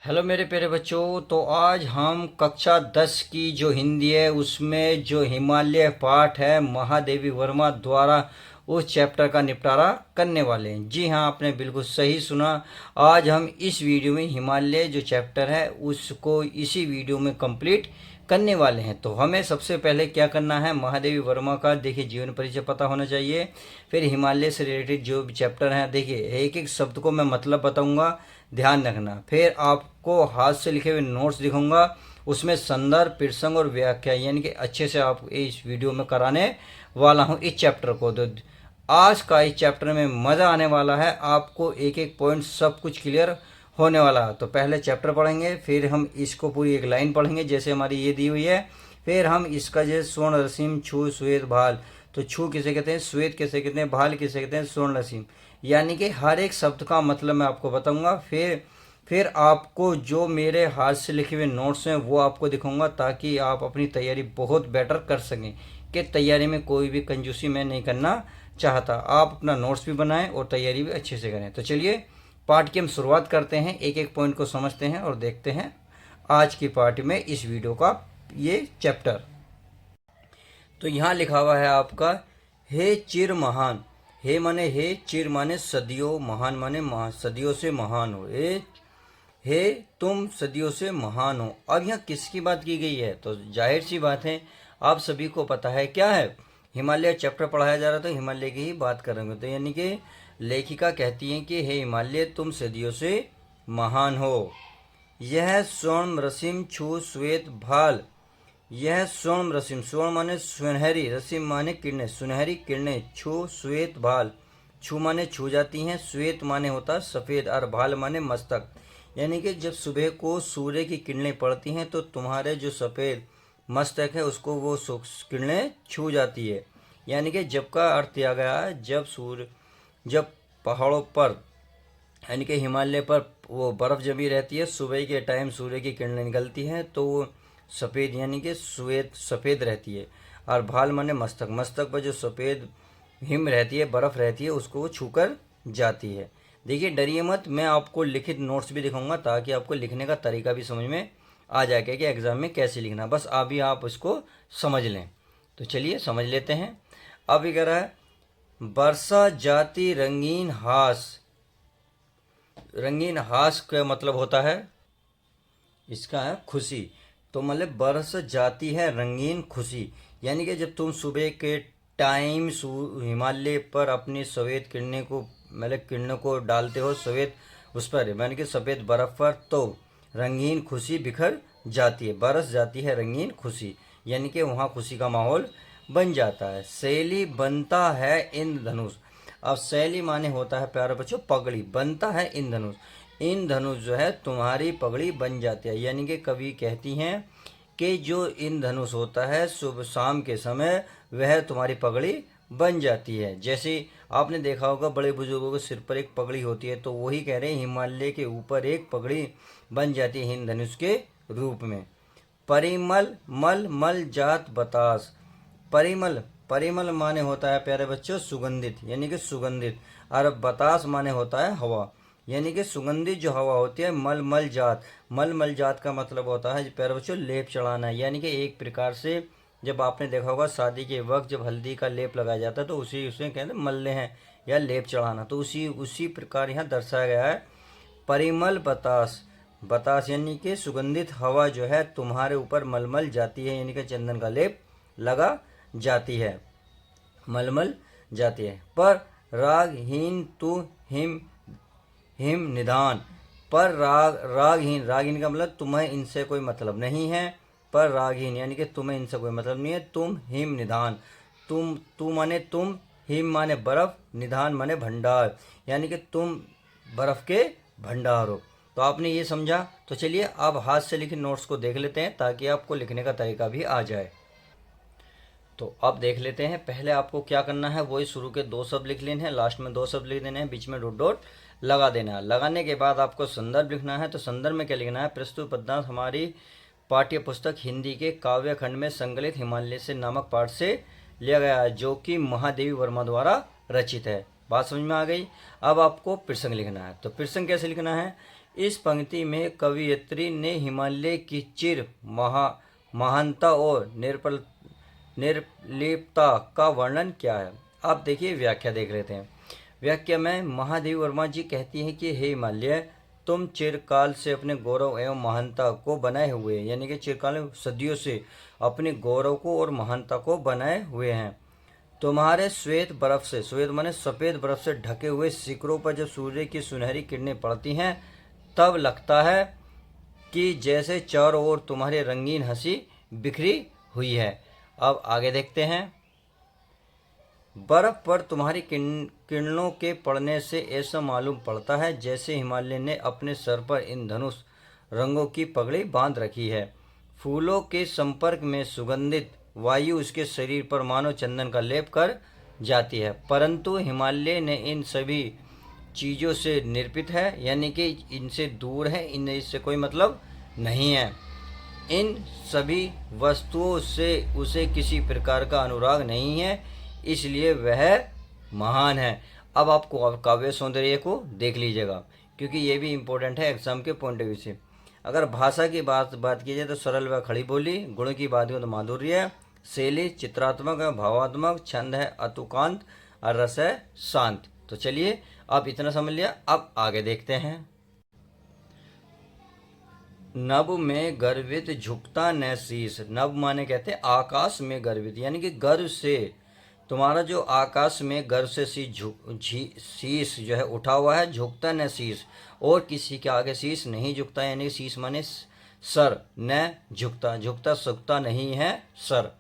Hello मेरे प्यारे बच्चों। तो आज हम कक्षा 10 की जो हिंदी है उसमें जो हिमालय पाठ है महादेवी वर्मा द्वारा उस चैप्टर का निपटारा करने वाले हैं। जी हाँ, आपने बिल्कुल सही सुना। आज हम इस वीडियो में हिमालय जो चैप्टर है उसको इसी वीडियो में कंप्लीट करने वाले हैं। तो हमें सबसे पहले क्या करना है, महादेवी वर्मा का देखिए जीवन परिचय पता होना चाहिए। फिर हिमालय से रिलेटेड जो भी चैप्टर हैं देखिए एक एक शब्द को मैं मतलब बताऊंगा, ध्यान रखना। फिर आपको हाथ से लिखे हुए नोट्स दिखाऊंगा, उसमें संदर्भ प्रसंग और व्याख्या यानी कि अच्छे से आप इस वीडियो में कराने वाला हूँ इस चैप्टर को। तो आज का इस चैप्टर में मज़ा आने वाला है, आपको एक एक पॉइंट सब कुछ क्लियर होने वाला है। तो पहले चैप्टर पढ़ेंगे, फिर हम इसको पूरी एक लाइन पढ़ेंगे जैसे हमारी ये दी हुई है। फिर हम इसका जो स्वर्ण रसीम छू श्वेत भाल, तो छू किसे कहते हैं, श्वेत किसे कहते हैं, भाल किसे कहते हैं, स्वर्ण रसीम, यानी कि हर एक शब्द का मतलब मैं आपको बताऊंगा। फिर आपको जो मेरे हाथ से लिखे हुए नोट्स हैं वो आपको दिखाऊंगा ताकि आप अपनी तैयारी बहुत बेटर कर सकें। कि तैयारी में कोई भी कंजूसी मैं नहीं करना चाहता, आप अपना नोट्स भी बनाएं और तैयारी भी अच्छे से करें। तो चलिए पाठ की हम शुरुआत करते हैं, एक एक पॉइंट को समझते हैं और देखते हैं आज की पार्ट में इस वीडियो का ये चैप्टर। तो यहाँ लिखा हुआ है आपका, हे चिर महान। हे माने हे, चिर माने सदियों, महान माने सदियों से महान हो। हे तुम सदियों से महान हो। अब यहाँ किसकी बात की गई है, तो जाहिर सी बात है आप सभी को पता है क्या है, हिमालय चैप्टर पढ़ाया जा रहा, तो हिमालय की ही बात करेंगे। तो यानी कि लेखिका कहती है कि हे हिमालय तुम सदियों से महान हो। यह स्वर्ण रसिम छू श्वेत भाल। यह स्वर्ण रसिम, स्वर्ण माने सुनहरी, रसिम माने किरणें, सुनहरी किरणें, छू श्वेत भाल, छू माने छू जाती हैं, श्वेत माने होता है सफेद, और भाल माने मस्तक। यानी कि जब सुबह को सूर्य की किरणें पड़ती हैं तो तुम्हारे जो सफेद मस्तक है उसको वो किरणें छू जाती है। यानी कि जब का अर्थ दिया गया है जब पहाड़ों पर यानी कि हिमालय पर वो बर्फ जमी रहती है, सुबह के टाइम सूर्य की किरणें निकलती हैं तो वो सफ़ेद यानी कि श्वेत सफ़ेद रहती है। और भाल माने मस्तक, मस्तक पर जो सफ़ेद हिम रहती है, बर्फ़ रहती है, उसको वो छूकर जाती है। देखिए डरिए मत, मैं आपको लिखित नोट्स भी दिखाऊंगा ताकि आपको लिखने का तरीका भी समझ में आ जाएगा कि एग्ज़ाम में कैसे लिखना, बस अभी आप इसको समझ लें। तो चलिए समझ लेते हैं। अब ये कह रहा है, बरसा जाती रंगीन हास। रंगीन हास का मतलब होता है, इसका है खुशी। तो मतलब बरस जाती है रंगीन खुशी, यानी कि जब तुम सुबह के टाइम हिमालय पर अपनी सफ़ेद किरणें को मतलब किरणों को डालते हो सफ़ेद उस पर यानी कि सफ़ेद बर्फ़ पर, तो रंगीन खुशी बिखर जाती है, बरस जाती है रंगीन खुशी, यानी कि वहाँ खुशी का माहौल बन जाता है। शैली बनता है इंद्रधनुष। अब शैली माने होता है प्यारे बच्चों पगड़ी, बनता है इंद्रधनुष। इंद्रधनुष जो है तुम्हारी पगड़ी बन जाती है, यानी कि कवि कहती हैं कि जो इंद्रधनुष होता है सुबह शाम के समय वह तुम्हारी पगड़ी बन जाती है। जैसे आपने देखा होगा बड़े बुजुर्गों के सिर पर एक पगड़ी होती है, तो वही कह रहे हैं हिमालय के ऊपर एक पगड़ी बन जाती है इंद्रधनुष के रूप में। परिमल मल मल जात बतास। परिमल, परिमल माने होता है प्यारे बच्चों सुगंधित, यानी कि सुगंधित, और बतास माने होता है हवा, यानी कि सुगंधित जो हवा होती है। मल मल जात, मल मल जात का मतलब होता है प्यारे बच्चों लेप चढ़ाना, यानी कि एक प्रकार से जब आपने देखा होगा शादी के वक्त जब हल्दी का लेप लगाया जाता है तो उसी उसमें कहते हैं मलने हैं या लेप चढ़ाना, तो उसी प्रकार यहाँ दर्शाया गया है। परिमल बतास, बतास यानी कि सुगंधित हवा जो है तुम्हारे ऊपर मलमल जाती है, यानी कि चंदन का लेप लगा जाती है, मलमल जाती है। पर रागहीन तू हिम हिम निधान। पर रागहीन, रागहीन का मतलब तुम्हें इनसे कोई मतलब नहीं है। पर रागहीन यानी कि तुम्हें इनसे कोई मतलब नहीं है। तुम हिम निधान, तू माने तुम, हिम माने बर्फ, निधान माने भंडार, यानी कि तुम बर्फ के भंडार हो। तो आपने ये समझा। तो चलिए अब हाथ से लिखे नोट्स को देख लेते हैं ताकि आपको लिखने का तरीका भी आ जाए। तो अब देख लेते हैं। पहले आपको क्या करना है, वही शुरू के दो शब्द लिख लेने हैं, लास्ट में दो शब्द लिख देने हैं, बीच में डॉट डॉट लगा देना है। लगाने के बाद आपको संदर्भ लिखना है। तो संदर्भ में क्या लिखना है, प्रस्तुत पद्यांश हमारी पाठ्य पुस्तक हिंदी के काव्य खंड में संकलित हिमालय से नामक पाठ से लिया गया है, जो कि महादेवी वर्मा द्वारा रचित है। बात समझ में आ गई। अब आपको प्रसंग लिखना है। तो प्रसंग कैसे लिखना है, इस पंक्ति में कवयित्री ने हिमालय की महानता और निर्लिप्तता का वर्णन किया है। आप देखिए व्याख्या देख लेते हैं। व्याख्या में महादेवी वर्मा जी कहती हैं कि हे हिमालय, तुम चिरकाल से अपने गौरव एवं महानता को बनाए हुए, यानी कि चिरकाल सदियों से अपने गौरव को और महानता को बनाए हुए हैं। तुम्हारे श्वेत बर्फ से, श्वेत माने सफ़ेद बर्फ से ढके हुए शिखरों पर जब सूर्य की सुनहरी किरणें पड़ती हैं, तब लगता है कि जैसे चारों ओर तुम्हारी रंगीन हंसी बिखरी हुई है। अब आगे देखते हैं। बर्फ पर तुम्हारी किरणों के पड़ने से ऐसा मालूम पड़ता है जैसे हिमालय ने अपने सर पर इन धनुष रंगों की पगड़ी बांध रखी है। फूलों के संपर्क में सुगंधित वायु उसके शरीर पर मानो चंदन का लेप कर जाती है, परंतु हिमालय ने इन सभी चीज़ों से निर्पित है, यानी कि इनसे दूर है, इनसे इससे कोई मतलब नहीं है। इन सभी वस्तुओं से उसे किसी प्रकार का अनुराग नहीं है, इसलिए वह महान है। अब आपको काव्य सौंदर्य को देख लीजिएगा, क्योंकि ये भी इम्पोर्टेंट है एग्जाम के पॉइंट ऑफ व्यू से। अगर भाषा की बात की जाए तो सरल व खड़ी बोली, गुण की बात करें तो माधुर्य, शैली चित्रात्मक है, भावात्मक, छंद है अतुकांत और रस है शांत। तो चलिए अब इतना समझ लिया, अब आगे देखते हैं। नभ में गर्वित झुकता न शीश। नभ माने कहते हैं आकाश में गर्वित, यानी कि गर्व से तुम्हारा जो आकाश में गर्व से शीश जो है उठा हुआ है, झुकता न शीश, और किसी के आगे शीश नहीं झुकता, यानी शीश माने सर, न झुकता, झुकता सुकता नहीं है सर,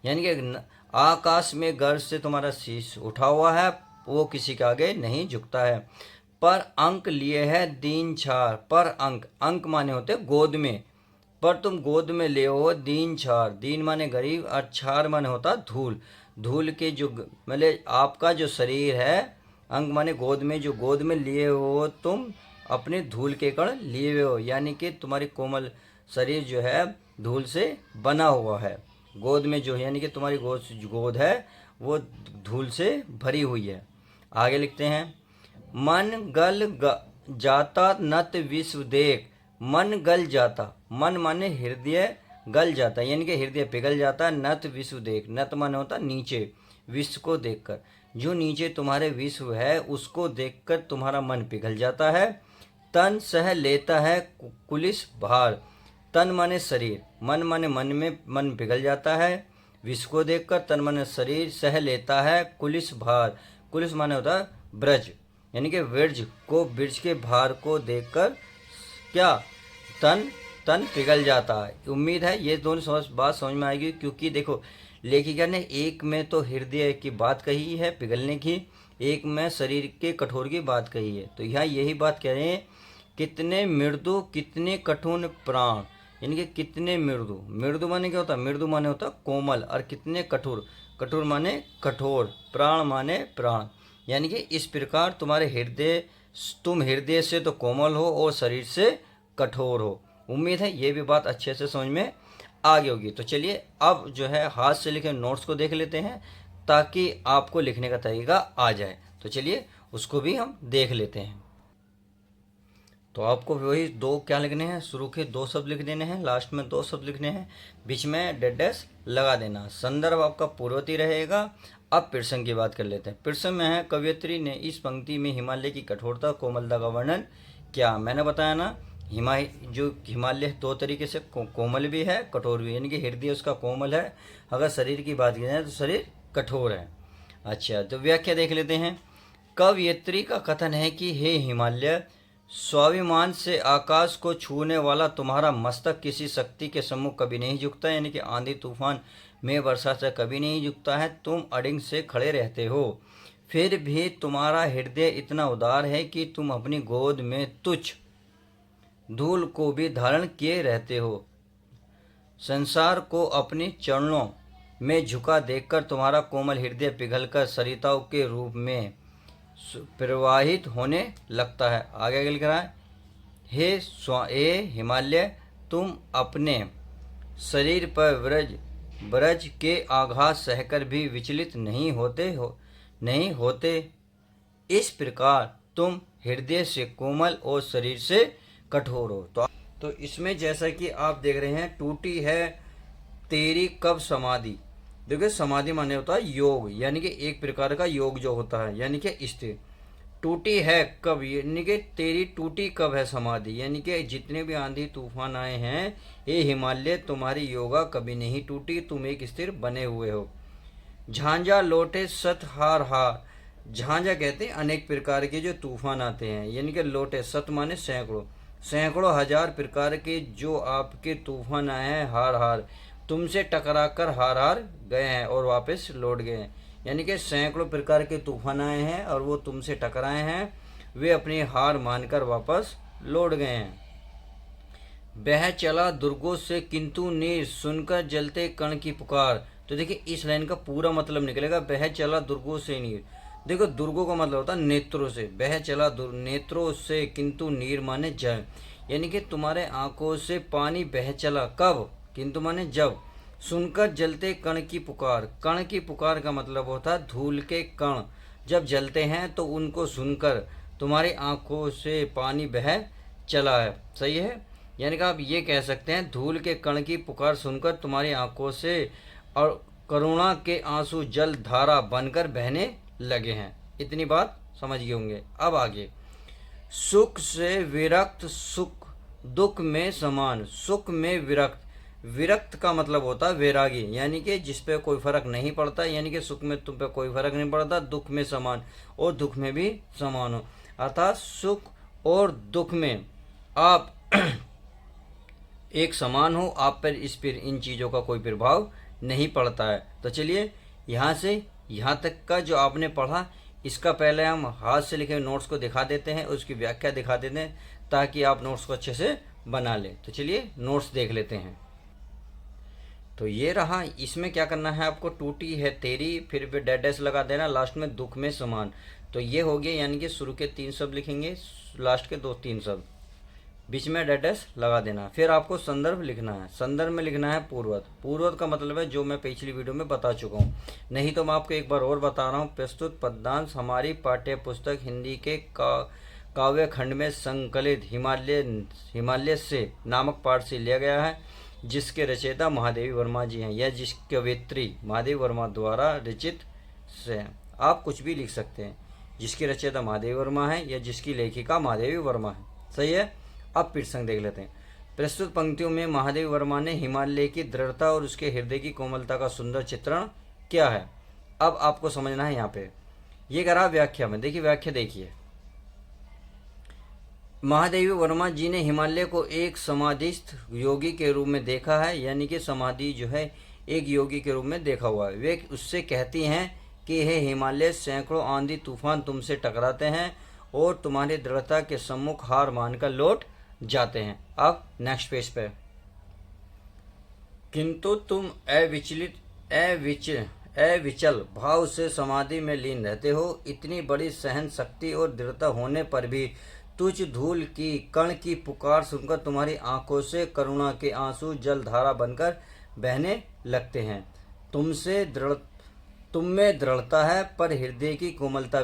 यानी कि आकाश में गर्व से तुम्हारा शीश उठा हुआ है, वो किसी के आगे नहीं झुकता है। पर अंक लिए है दीन छार। पर अंक, अंक माने होते गोद में, पर तुम गोद में ले हो दीन छार। दीन माने गरीब और छार माने होता धूल। धूल के जो मतलब आपका जो शरीर है, अंक माने गोद में, जो गोद में लिए हो तुम अपने धूल के कण लिए हुए हो, यानी कि तुम्हारी कोमल शरीर जो है धूल से बना हुआ है। गोद में जो, यानी कि तुम्हारी गोद है वो धूल से भरी हुई है। आगे लिखते हैं। मन गल जाता नत विश्व देख। मन गल जाता, मन माने हृदय, गल जाता यानी कि हृदय पिघल जाता है। नत विश्व देख, नत माने होता नीचे, विश्व को देखकर, जो नीचे तुम्हारे विश्व है उसको देखकर तुम्हारा मन पिघल जाता है। तन सह लेता है कुलिस भार। तन माने शरीर, मन माने मन में मन पिघल जाता है, विश्व को देखकर। तन माने शरीर, सह लेता है कुलिस भार। कुलिस माने होता है ब्रज, यानी कि ब्रज को, ब्रज के भार को देखकर क्या तन पिघल जाता है। उम्मीद है ये दोनों बात समझ में आएगी, क्योंकि देखो लेखिका ने एक में तो हृदय की बात कही है पिघलने की, एक में शरीर के कठोर की बात कही है। तो यहाँ यही बात कह रहे हैं, कितने मृदु कितने कठोर प्राण, यानी कि कितने मृदु। मृदु माने क्या होता है? मृदु माने होता कोमल, और कितने कठोर, कठोर माने कठोर, प्राण माने प्राण, यानी कि इस प्रकार तुम्हारे हृदय, तुम हृदय से तो कोमल हो और शरीर से कठोर हो। उम्मीद है ये भी बात अच्छे से समझ में आ गई होगी। तो चलिए अब जो है हाथ से लिखे नोट्स को देख लेते हैं, ताकि आपको लिखने का तरीका आ जाए। तो चलिए उसको भी हम देख लेते हैं। तो आपको वही दो क्या लिखने हैं, शुरू के दो शब्द लिख देने हैं, लास्ट में दो शब्द लिखने हैं, बीच में डैश लगा देना। संदर्भ आपका पूर्ववर्ती रहेगा। अब प्रसंग की बात कर लेते हैं। प्रसंग में है, कवयित्री ने इस पंक्ति में हिमालय की कठोरता कोमलता का वर्णन किया। मैंने बताया ना, हिमालय दो तरीके से कोमल भी है कठोर भी, यानी कि हृदय उसका कोमल है, अगर शरीर की बात की जाए तो शरीर कठोर है। अच्छा, तो व्याख्या देख लेते हैं। कवयित्री का कथन है कि हे हिमालय, स्वाभिमान से आकाश को छूने वाला तुम्हारा मस्तक किसी शक्ति के सम्मुख कभी नहीं झुकता, यानी कि आंधी तूफान में वर्षा से कभी नहीं झुकता है। तुम अडिंग से खड़े रहते हो, फिर भी तुम्हारा हृदय इतना उदार है कि तुम अपनी गोद में तुच्छ धूल को भी धारण किए रहते हो। संसार को अपने चरणों में झुका देखकर तुम्हारा कोमल हृदय पिघलकर सरिताओं के रूप में प्रवाहित होने लगता है। आगे लिख रहा है, हे हिमालय, तुम अपने शरीर पर ब्रज के आघात सहकर भी विचलित नहीं होते। इस प्रकार तुम हृदय से कोमल और शरीर से कठोर हो। तो इसमें जैसा कि आप देख रहे हैं, टूटी है तेरी कब समाधि। देखिए समाधि माने होता है योग, यानी कि एक प्रकार का योग जो होता है, यानी कि स्थिर। टूटी है कब, यानी कि तेरी टूटी कब है समाधि, यानी कि जितने भी आंधी तूफान आए हैं, ये हिमालय तुम्हारी योगा कभी नहीं टूटी, तुम एक स्थिर बने हुए हो। झांझा लौटे सत हार हार। झांझा कहते हैं अनेक प्रकार के जो तूफान आते हैं, यानी कि लौटे, सत माने सैकड़ों, सैकड़ों हजार प्रकार के जो आपके तूफान आए हैं, हार हार तुमसे टकरा कर हार हार गए हैं और वापस लौट गए हैं। यानी कि सैकड़ों प्रकार के तूफान आए हैं और वो तुमसे टकराए हैं, वे अपनी हार मानकर वापस लौट गए हैं। बह चला दुर्गों से किंतु नीर, सुनकर जलते कण की पुकार। तो देखिए इस लाइन का पूरा मतलब निकलेगा, बह चला दुर्गों से नीर। देखो दुर्गों का मतलब होता है नेत्रों से, बह चला नेत्रों से किंतु नीर माने जल, यानी कि तुम्हारे आंखों से पानी बह चला, कब, किंतु माने जब। सुनकर जलते कण की पुकार, कण की पुकार का मतलब होता है धूल के कण जब जलते हैं तो उनको सुनकर तुम्हारी आंखों से पानी बह चला है। सही है, यानी कि आप ये कह सकते हैं धूल के कण की पुकार सुनकर तुम्हारी आंखों से और करुणा के आंसू जल धारा बनकर बहने लगे हैं। इतनी बात समझ गए होंगे। अब आगे, सुख से विरक्त सुख दुख में समान। सुख में विरक्त, विरक्त का मतलब होता है वैरागी, यानी कि जिस पे कोई फर्क नहीं पड़ता, यानी कि सुख में तुम पे कोई फर्क नहीं पड़ता, दुख में समान और दुख में भी समान हो, अर्थात सुख और दुख में आप एक समान हो, आप पर इस पर इन चीज़ों का कोई प्रभाव नहीं पड़ता है। तो चलिए यहाँ से यहाँ तक का जो आपने पढ़ा, इसका पहले हम हाथ से लिखे नोट्स को दिखा देते हैं, उसकी व्याख्या दिखा देते हैं ताकि आप नोट्स को अच्छे से बना लें। तो चलिए नोट्स देख लेते हैं। तो ये रहा, इसमें क्या करना है आपको, टूटी है तेरी, फिर भी डेड डैश लगा देना, लास्ट में दुख में समान। तो ये हो गया, यानी कि शुरू के 3 शब्द लिखेंगे, लास्ट के 2-3 शब्द, बीच में डेड डैश लगा देना। फिर आपको संदर्भ लिखना है, संदर्भ में लिखना है पूर्वत। पूर्वत का मतलब है जो मैं पिछली वीडियो में बता चुका हूँ, नहीं तो मैं आपको एक बार और बता रहा हूँ। प्रस्तुत पद्यांश हमारी पाठ्य पुस्तक हिंदी के काव्य खंड में संकलित हिमालय से नामक पाठ से लिया गया है, जिसके रचयिता महादेवी वर्मा जी हैं, या जिसकी कवियत्री महादेवी वर्मा द्वारा रचित से। आप कुछ भी लिख सकते हैं, जिसकी रचयिता महादेवी वर्मा है या जिसकी लेखिका महादेवी वर्मा है। सही है। अब प्रसंग देख लेते हैं। प्रस्तुत पंक्तियों में महादेवी वर्मा ने हिमालय की दृढ़ता और उसके हृदय की कोमलता का सुंदर चित्रण किया है। अब आपको समझना है, यहाँ पे ये करा व्याख्या में, देखिए व्याख्या देखिए। महादेवी वर्मा जी ने हिमालय को एक समाधिस्थ योगी के रूप में देखा है, यानी कि समाधि जो है एक योगी के रूप में देखा हुआ है। वे उससे कहती हैं कि हे हिमालय, सैकड़ों आंधी तूफान तुमसे टकराते हैं और तुम्हारी दृढ़ता के सम्मुख हार मानकर लौट जाते हैं। अब नेक्स्ट पेज पे, किंतु तुम अविचल भाव से समाधि में लीन रहते हो। इतनी बड़ी सहन शक्ति और दृढ़ता होने पर भी तुझ धूल की कण की पुकार सुनकर तुम्हारी आंखों से करुणा के आंसू जल धारा बनकर बहने लगते हैं। तुम में दृढ़ता है पर हृदय की कोमलता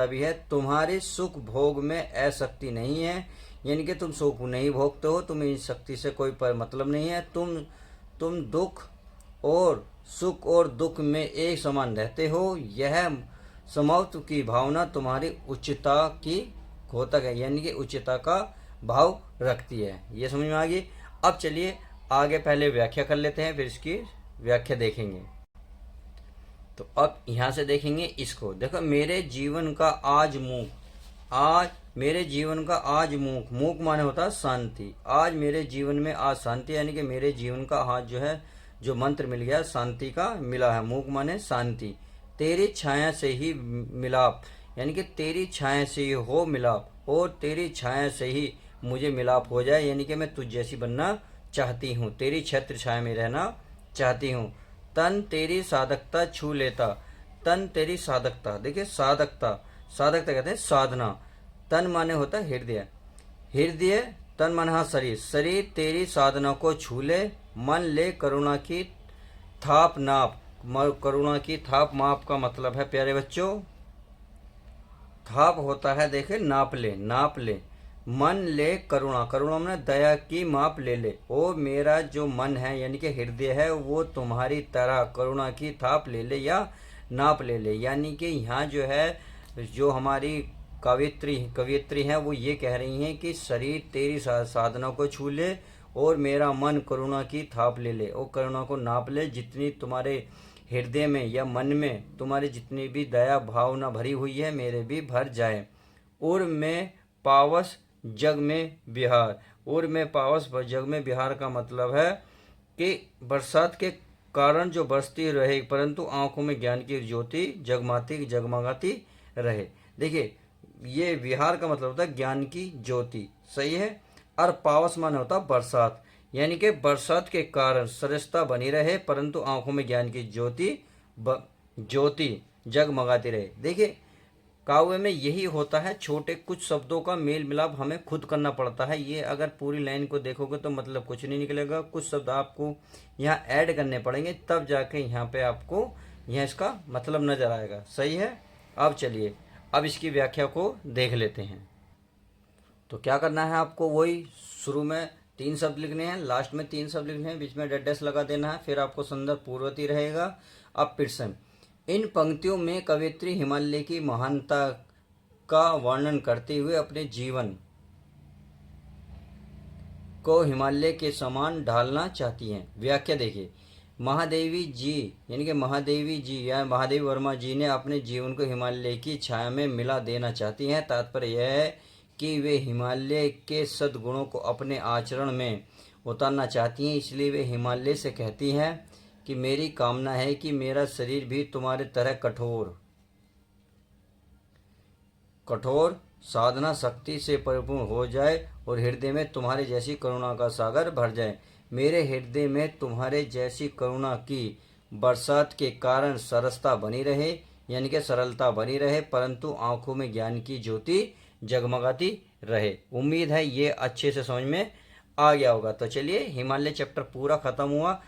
भी है, तुम्हारे सुख भोग में अशक्ति नहीं है, यानी कि तुम सुख नहीं भोगते हो, तुम्हें इस शक्ति से कोई पर मतलब नहीं है। तुम दुख और सुख और दुख में एक समान रहते हो। यह समत्व की भावना तुम्हारी उच्चता की घोतक है, यानी कि उच्चता का भाव रखती है। ये समझ में आ गई। अब चलिए आगे पहले व्याख्या कर लेते हैं, फिर इसकी व्याख्या देखेंगे। तो अब यहाँ से देखेंगे इसको, देखो, मेरे जीवन का आज मूक माने होता है शांति। आज मेरे जीवन में आज शांति, यानी कि मेरे जीवन का आज जो है जो मंत्र मिल गया शांति का मिला है। मूक माने शांति। तेरी छाया से ही मिलाप, यानी कि तेरी छाया से ही हो मिलाप, और तेरी छाया से ही मुझे मिलाप हो जाए, यानी कि मैं तुझ जैसी बनना चाहती हूँ, तेरी छत्र छाया में रहना चाहती हूँ। तन तेरी साधकता छू लेता, तन तेरी साधकता, देखिए साधकता कहते हैं साधना। तन माने होता है हृदय, तन माने हाँ शरीर तेरी साधना को छू ले। मन ले करुणा की थाप नाप, करुणा की थाप माप का मतलब है प्यारे बच्चों थाप होता है, देखे नाप ले, नाप ले। मन ले करुणा, करुणा में दया की माप ले ले। ओ मेरा जो मन है यानी कि हृदय है वो तुम्हारी तरह करुणा की थाप ले ले या नाप ले ले। यानी कि यहाँ जो है जो हमारी कवियत्री हैं वो ये कह रही हैं कि शरीर तेरी साधना को छू ले और मेरा मन करुणा की थाप ले ले और करुणा को नाप ले। जितनी तुम्हारे हृदय में या मन में तुम्हारी जितनी भी दया भावना भरी हुई है मेरे भी भर जाए। और मैं पावस जग में बिहार, और मैं पावस जग में बिहार का मतलब है कि बरसात के कारण जो बरसती रहे परंतु आंखों में ज्ञान की ज्योति जगमाती जगमगाती रहे। देखिए ये विहार का मतलब होता है ज्ञान की ज्योति, सही है। और पावस माने होता बरसात, यानी कि बरसात के कारण सरसता बनी रहे परंतु आंखों में ज्ञान की ज्योति जगमगाती रहे। देखिए काव्य में यही होता है, छोटे कुछ शब्दों का मेल मिलाप हमें खुद करना पड़ता है। ये अगर पूरी लाइन को देखोगे तो मतलब कुछ नहीं निकलेगा, कुछ शब्द आपको यहाँ ऐड करने पड़ेंगे तब जाके यहाँ पे आपको यहाँ इसका मतलब नजर आएगा, सही है। अब चलिए अब इसकी व्याख्या को देख लेते हैं। तो क्या करना है आपको, वही शुरू में 3 शब्द लिखने हैं, लास्ट में 3 शब्द लिखने हैं, बीच में डैश लगा देना है, फिर आपको संदर्भ पूर्ववर्ती रहेगा। अब प्रश्न, इन पंक्तियों में कवियत्री हिमालय की महानता का वर्णन करते हुए अपने जीवन को हिमालय के समान ढालना चाहती हैं। व्याख्या देखिए, महादेवी जी यानी कि महादेवी जी या महादेवी वर्मा जी ने अपने जीवन को हिमालय की छाया में मिला देना चाहती हैं। तात्पर्य यह है कि वे हिमालय के सद्गुणों को अपने आचरण में उतारना चाहती हैं। इसलिए वे हिमालय से कहती हैं कि मेरी कामना है कि मेरा शरीर भी तुम्हारे तरह कठोर साधना शक्ति से परिपूर्ण हो जाए और हृदय में तुम्हारे जैसी करुणा का सागर भर जाए। मेरे हृदय में तुम्हारे जैसी करुणा की बरसात के कारण सरसता बनी रहे यानी कि सरलता बनी रहे परंतु आंखों में ज्ञान की ज्योति जगमगाती रहे। उम्मीद है ये अच्छे से समझ में आ गया होगा। तो चलिए हिमालय चैप्टर पूरा खत्म हुआ।